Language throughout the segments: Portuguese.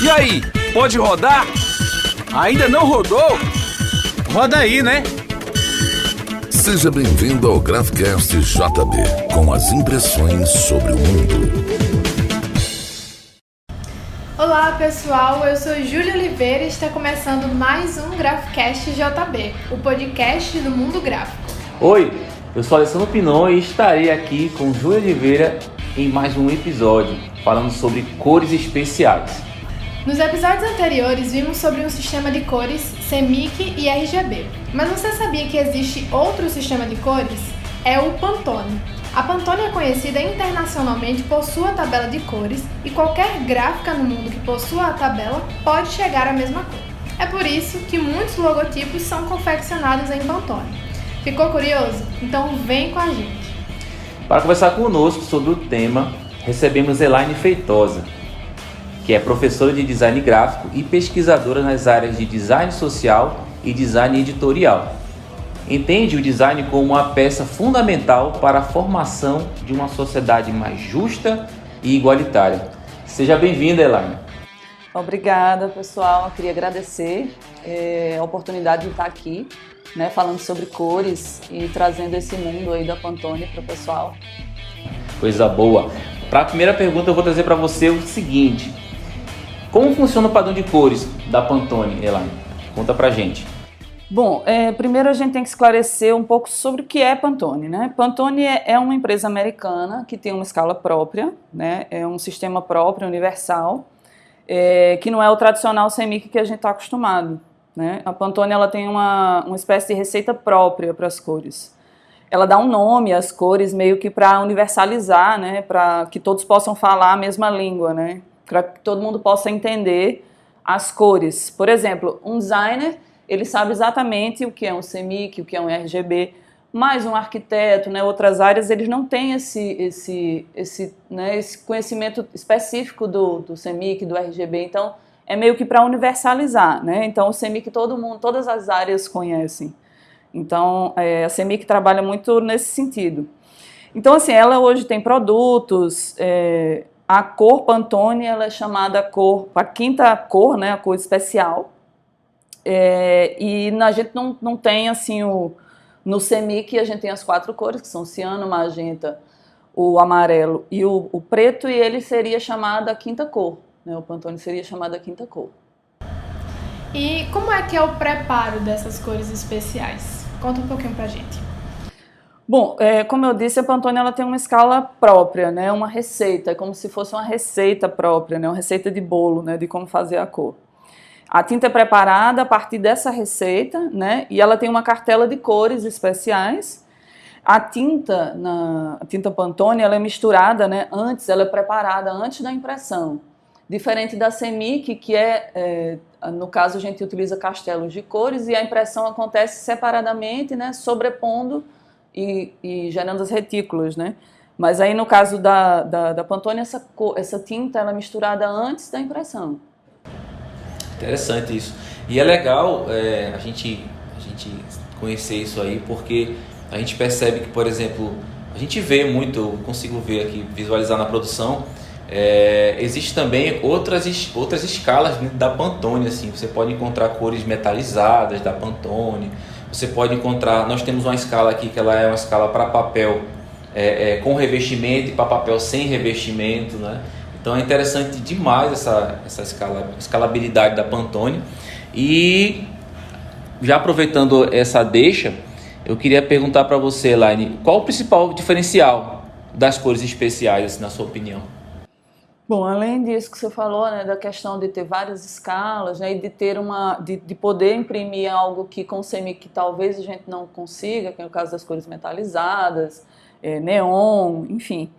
E aí, pode rodar? Ainda não rodou? Roda aí, né? Seja bem-vindo ao Graphcast JB, com as impressões sobre o mundo. Olá pessoal, eu sou Júlia Oliveira e está começando mais um Graphcast JB, o podcast do mundo gráfico. Oi, eu sou Alessandro Pinon e estarei aqui com Júlia Oliveira em mais um episódio falando sobre cores especiais. Nos episódios anteriores vimos sobre um sistema de cores CMYK e RGB, mas você sabia que existe outro sistema de cores? É o Pantone. A Pantone é conhecida internacionalmente por sua tabela de cores e qualquer gráfica no mundo que possua a tabela pode chegar à mesma cor. É por isso que muitos logotipos são confeccionados em Pantone. Ficou curioso? Então vem com a gente! Para conversar conosco sobre o tema, recebemos Elaine Feitosa, que é professora de design gráfico e pesquisadora nas áreas de design social e design editorial. Entende o design como uma peça fundamental para a formação de uma sociedade mais justa e igualitária. Seja bem-vinda, Elaine. Obrigada, pessoal. Eu queria agradecer a oportunidade de estar aqui, falando sobre cores e trazendo esse mundo aí da Pantone para o pessoal. Coisa boa. Para a primeira pergunta, eu vou trazer para você o seguinte: como funciona o padrão de cores da Pantone, Elaine? Conta pra gente. Bom, primeiro a gente tem que esclarecer um pouco sobre o que é Pantone, né? Pantone é uma empresa americana que tem uma escala própria, né? É um sistema próprio, universal, que não é o tradicional CMYK que a gente está acostumado, né? A Pantone ela tem uma espécie de receita própria para as cores. Ela dá um nome às cores meio que para universalizar, né? Para que todos possam falar a mesma língua, né? Para que todo mundo possa entender as cores. Por exemplo, um designer, ele sabe exatamente o que é um CMYK, o que é um RGB, mas um arquiteto, outras áreas, eles não têm esse conhecimento específico do CMYK, do RGB, então é meio que para universalizar, né? Então o CMYK todas as áreas conhecem. Então a CMYK trabalha muito nesse sentido. Então assim, ela hoje tem produtos. A cor Pantone ela é chamada a quinta cor, né, a cor especial. E a gente não tem assim no CMYK a gente tem as 4 cores, que são o ciano, o magenta, o amarelo e o preto, e ele seria chamado a quinta cor, né? O Pantone seria chamado a quinta cor. E como é que é o preparo dessas cores especiais? Conta um pouquinho pra gente. Bom, como eu disse, a Pantone ela tem uma escala própria, né? Uma receita, é como se fosse uma receita própria, né? Uma receita de bolo, né? De como fazer a cor. A tinta é preparada a partir dessa receita, né? E ela tem uma cartela de cores especiais. A tinta Pantone ela é misturada, né? Ela é preparada antes da impressão. Diferente da CMYK, que no caso a gente utiliza castelos de cores e a impressão acontece separadamente, né? Sobrepondo e gerando as retículas, né? Mas aí no caso da Pantone, essa tinta ela é misturada antes da impressão. Interessante isso. E é legal a gente conhecer isso aí, porque a gente percebe que, por exemplo, a gente vê muito, eu consigo ver aqui, visualizar na produção, existe também outras escalas dentro da Pantone, assim, você pode encontrar cores metalizadas da Pantone, você pode encontrar, nós temos uma escala aqui que ela é uma escala para papel com revestimento e para papel sem revestimento, né? Então é interessante demais essa escalabilidade da Pantone. E já aproveitando essa deixa, eu queria perguntar para você, Elaine, qual o principal diferencial das cores especiais, assim, na sua opinião? Bom, além disso que você falou, né, da questão de ter várias escalas, né, e de ter de poder imprimir algo que com CMYK talvez a gente não consiga, que é o caso das cores metalizadas, neon, enfim.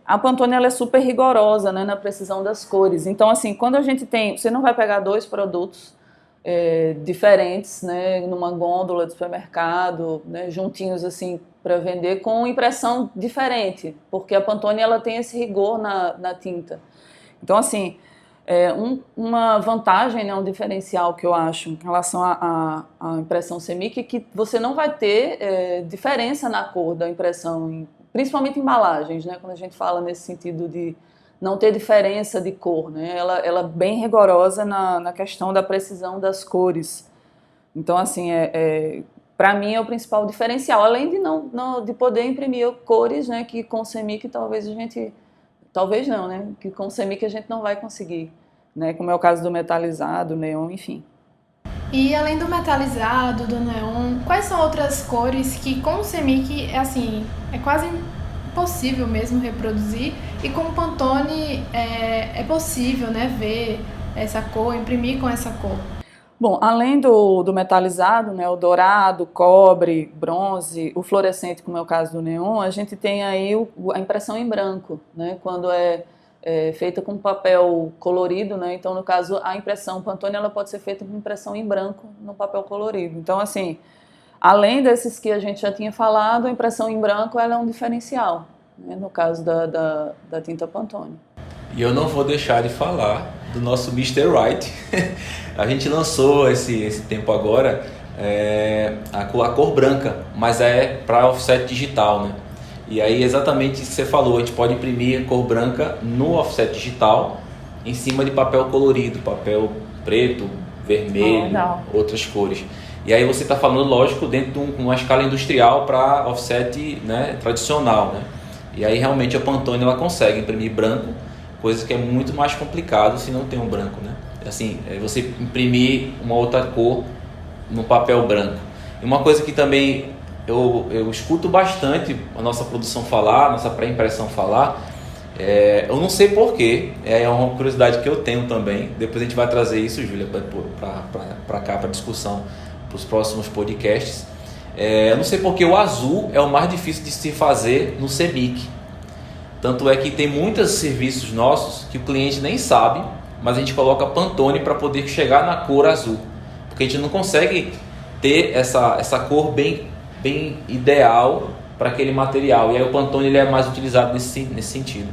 A Pantone ela é super rigorosa, né, na precisão das cores. Então, assim, quando a gente você não vai pegar 2 produtos diferentes, né, numa gôndola de supermercado, né, juntinhos assim para vender com impressão diferente, porque a Pantone ela tem esse rigor na tinta. Então, assim, uma vantagem, né, um diferencial que eu acho em relação à impressão CMYK é que você não vai ter diferença na cor da impressão, principalmente embalagens, né, quando a gente fala nesse sentido não ter diferença de cor, né? Ela é bem rigorosa na questão da precisão das cores. Então, assim, para mim é o principal diferencial, além de poder imprimir cores, né, que com CMYK talvez não, né, que com CMYK a gente não vai conseguir, né, como é o caso do metalizado, neon, enfim. E além do metalizado, do neon, quais são outras cores que com o CMYK é quase impossível mesmo reproduzir, e com o Pantone é possível, né, ver essa cor, imprimir com essa cor? Bom, além do metalizado, né, o dourado, o cobre, bronze, o fluorescente, como é o caso do neon, a gente tem aí a impressão em branco, né, quando é feita com papel colorido, né, então no caso a impressão Pantone ela pode ser feita com impressão em branco no papel colorido. Então, assim, além desses que a gente já tinha falado, a impressão em branco ela é um diferencial, né, no caso da tinta Pantone. E eu não vou deixar de falar do nosso Mr. Right. A gente lançou esse tempo agora a cor branca, mas é para offset digital, né? E aí exatamente isso que você falou, a gente pode imprimir a cor branca no offset digital em cima de papel colorido, papel preto, vermelho, outras cores. E aí você está falando, lógico, dentro de uma escala industrial para offset, né, tradicional, né? E aí realmente a Pantone ela consegue imprimir branco, coisa que é muito mais complicado se não tem um branco, né? Assim, você imprimir uma outra cor no papel branco. E uma coisa que também eu escuto bastante a nossa produção falar, a nossa pré-impressão falar, eu não sei porquê, é uma curiosidade que eu tenho também, depois a gente vai trazer isso, Júlia, para cá, para discussão, para os próximos podcasts. Eu não sei porque o azul é o mais difícil de se fazer no CMYK. Tanto é que tem muitos serviços nossos que o cliente nem sabe, mas a gente coloca Pantone para poder chegar na cor azul. Porque a gente não consegue ter essa cor bem ideal para aquele material. E aí o Pantone ele é mais utilizado nesse sentido.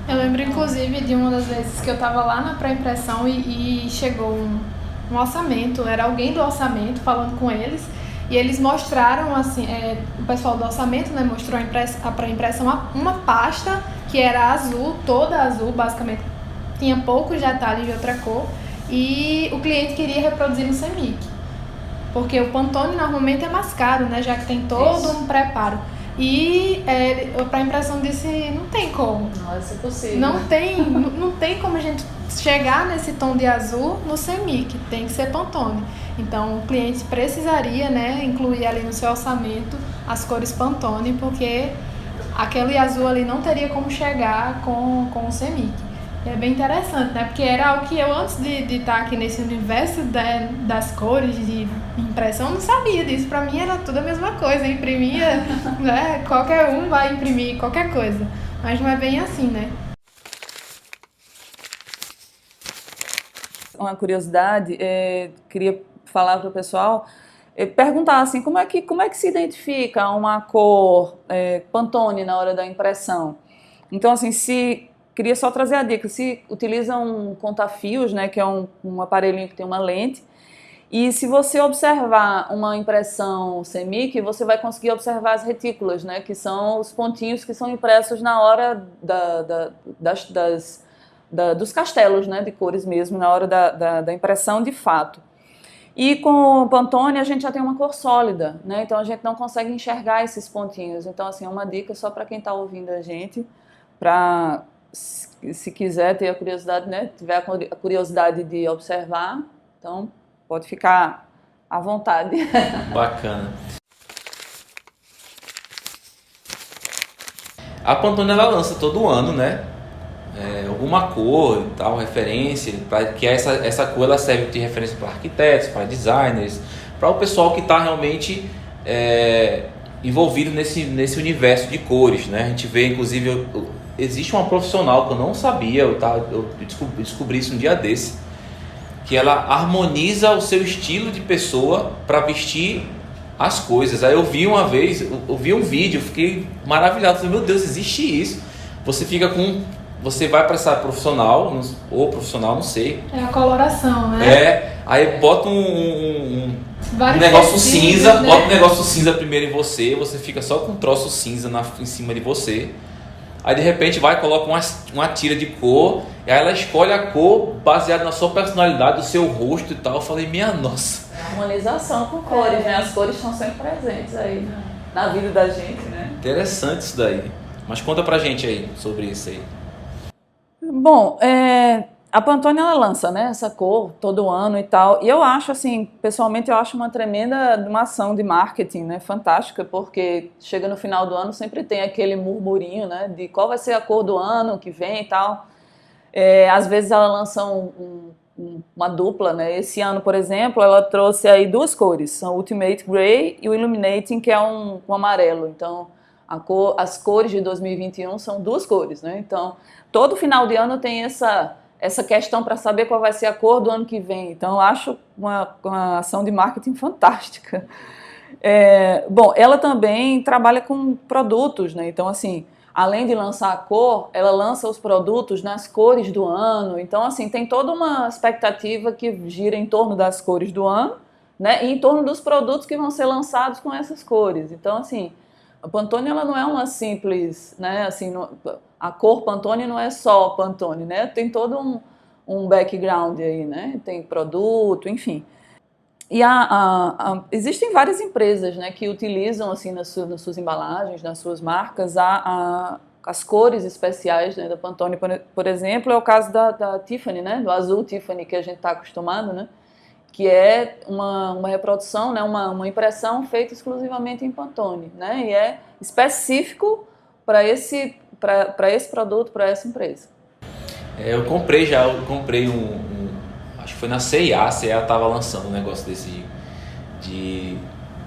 Eu lembro inclusive de uma das vezes que eu estava lá na pré-impressão e chegou um orçamento, era alguém do orçamento falando com eles. E eles mostraram, assim, o pessoal do orçamento, né, mostrou a pré-impressão uma pasta que era azul, toda azul, basicamente, tinha poucos detalhes de outra cor, e o cliente queria reproduzir no CMYK, porque o Pantone normalmente é mais caro, né, já que tem todo um preparo. E a pré-impressão disse, não tem como. Nossa, é possível. Não tem como a gente chegar nesse tom de azul no CMYK, tem que ser Pantone. Então o cliente precisaria, né, incluir ali no seu orçamento as cores Pantone, porque aquele azul ali não teria como chegar com o CMYK. É bem interessante, né? Porque era algo que eu, antes de estar aqui nesse universo das cores, de impressão, não sabia disso. Pra mim era tudo a mesma coisa, imprimia, né? Qualquer um vai imprimir qualquer coisa. Mas não é bem assim, né? Uma curiosidade, queria falar para o pessoal, perguntar assim, como é que se identifica uma cor Pantone na hora da impressão? Então, assim, queria só trazer a dica, se utiliza um conta-fios, né, que é um aparelhinho que tem uma lente, e se você observar uma impressão CMYK, você vai conseguir observar as retículas, né, que são os pontinhos que são impressos na hora dos castelos, né, de cores mesmo, na hora da impressão de fato. E com o Pantone a gente já tem uma cor sólida, né, então a gente não consegue enxergar esses pontinhos. Então, assim, é uma dica só para quem está ouvindo a gente, para, se quiser ter a curiosidade, né, tiver a curiosidade de observar, então pode ficar à vontade. Bacana. A Pantone ela lança todo ano, né? Alguma cor e tal, referência, que essa cor ela serve de referência para arquitetos, para designers, para o pessoal que está realmente envolvido nesse universo de cores, né? A gente vê, inclusive, existe uma profissional que eu não sabia, eu descobri isso um dia desse, que ela harmoniza o seu estilo de pessoa para vestir as coisas. Aí eu vi uma vez, eu vi um vídeo, fiquei maravilhado, falei, meu Deus, existe isso. Você vai para essa profissional, ou profissional, não sei. É a coloração, né? Aí bota um negócio cinza, né? Bota um negócio cinza primeiro em você fica só com um troço cinza em cima de você. Aí de repente vai e coloca uma tira de cor, e aí ela escolhe a cor baseada na sua personalidade, do seu rosto e tal. Eu falei, minha nossa. Harmonização com cores, né? As cores estão sempre presentes aí na vida da gente, né? Interessante isso daí. Mas conta pra gente aí sobre isso aí. Bom, a Pantone ela lança, né, essa cor todo ano e tal. E eu acho, assim, pessoalmente eu acho uma uma ação de marketing, né, fantástica, porque chega no final do ano sempre tem aquele murmurinho, né, de qual vai ser a cor do ano que vem e tal. Às vezes ela lança uma dupla, né? Esse ano, por exemplo, ela trouxe aí 2 cores, são o Ultimate Grey e o Illuminating, que é um amarelo. Então, as cores de 2021 são 2 cores, né? Então, todo final de ano tem essa questão para saber qual vai ser a cor do ano que vem. Então, eu acho uma ação de marketing fantástica. Bom, ela também trabalha com produtos, né? Então, assim, além de lançar a cor, ela lança os produtos nas cores do ano. Então, assim, tem toda uma expectativa que gira em torno das cores do ano, né? E em torno dos produtos que vão ser lançados com essas cores. Então, assim, a Pantone ela não é uma simples, né? Assim, a cor Pantone não é só Pantone, né? Tem todo um background aí, né? Tem produto, enfim. E existem várias empresas, né, que utilizam assim nas suas embalagens, nas suas marcas, as cores especiais, né, da Pantone, por exemplo, é o caso da Tiffany, né, do azul Tiffany que a gente está acostumado, né, que é uma reprodução, né, uma impressão feita exclusivamente em Pantone, né, e é específico para esse produto, para essa empresa. Eu comprei acho que foi na C&A estava lançando um negócio desse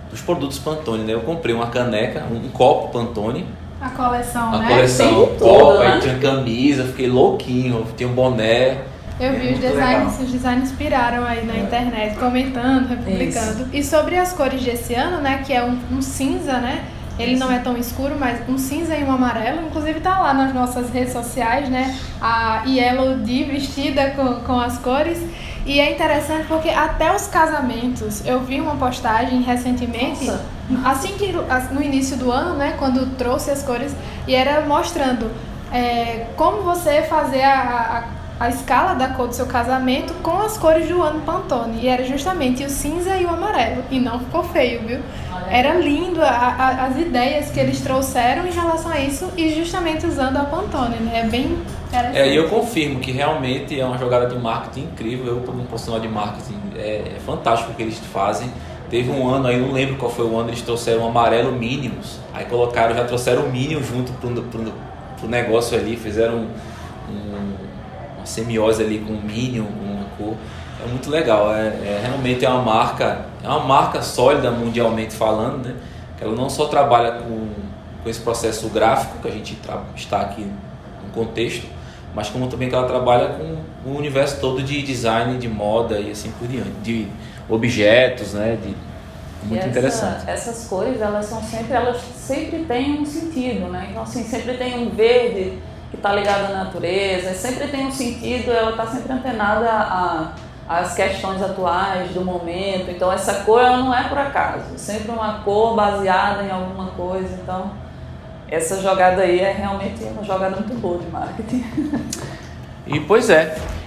dos produtos Pantone, né? Eu comprei uma caneca, um copo Pantone. A coleção, né? A coleção, um copo, aí tinha camisa, fiquei louquinho, tinha um boné. Eu vi os designs inspiraram aí na internet, comentando, republicando. Isso. E sobre as cores desse ano, né, que é um cinza, né? Ele não é tão escuro, mas um cinza e um amarelo. Inclusive tá lá nas nossas redes sociais, né? A Yellow D vestida com as cores. E é interessante porque até os casamentos, eu vi uma postagem recentemente, assim que no início do ano, né? Quando trouxe as cores, e era mostrando como você fazer a escala da cor do seu casamento com as cores do ano Pantone. E era justamente o cinza e o amarelo. E não ficou feio, viu? Era lindo as ideias que eles trouxeram em relação a isso e justamente usando a Pantone, né? É bem interessante. E eu confirmo que realmente é uma jogada de marketing incrível. Eu, como profissional de marketing, é fantástico o que eles fazem. Teve um ano aí, não lembro qual foi o ano, eles trouxeram o amarelo Minions. Aí já trouxeram o Minion junto pro negócio ali, fizeram uma semiose ali com o Minion, com uma cor. É muito legal, realmente é uma marca sólida mundialmente falando, né? Que ela não só trabalha com esse processo gráfico que a gente está aqui no contexto, mas como também que ela trabalha com o universo todo de design, de moda e assim por diante, de objetos, né? Muito interessante. Essas cores, elas sempre têm um sentido, né? Então assim, sempre tem um verde que está ligado à natureza, sempre tem um sentido, ela está sempre antenada às questões atuais do momento. Então essa cor ela não é por acaso, é sempre uma cor baseada em alguma coisa. Então essa jogada aí é realmente uma jogada muito boa de marketing.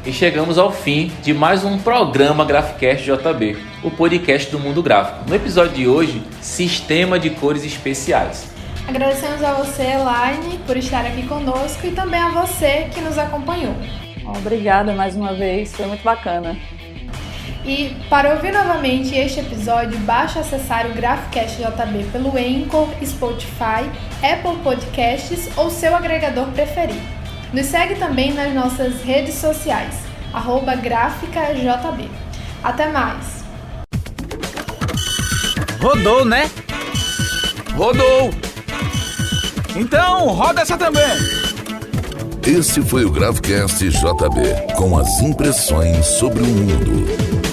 E chegamos ao fim de mais um programa Graphicast JB, o podcast do mundo gráfico. No episódio de hoje, Sistema de Cores Especiais. Agradecemos a você, Elaine, por estar aqui conosco e também a você que nos acompanhou. Obrigada mais uma vez, foi muito bacana. E para ouvir novamente este episódio, basta acessar o Graphicast JB pelo Anchor, Spotify, Apple Podcasts ou seu agregador preferido. Nos segue também nas nossas redes sociais, @GráficaJB. Até mais! Rodou, né? Rodou! Então, roda essa também! Esse foi o Graphicast JB, com as impressões sobre o mundo.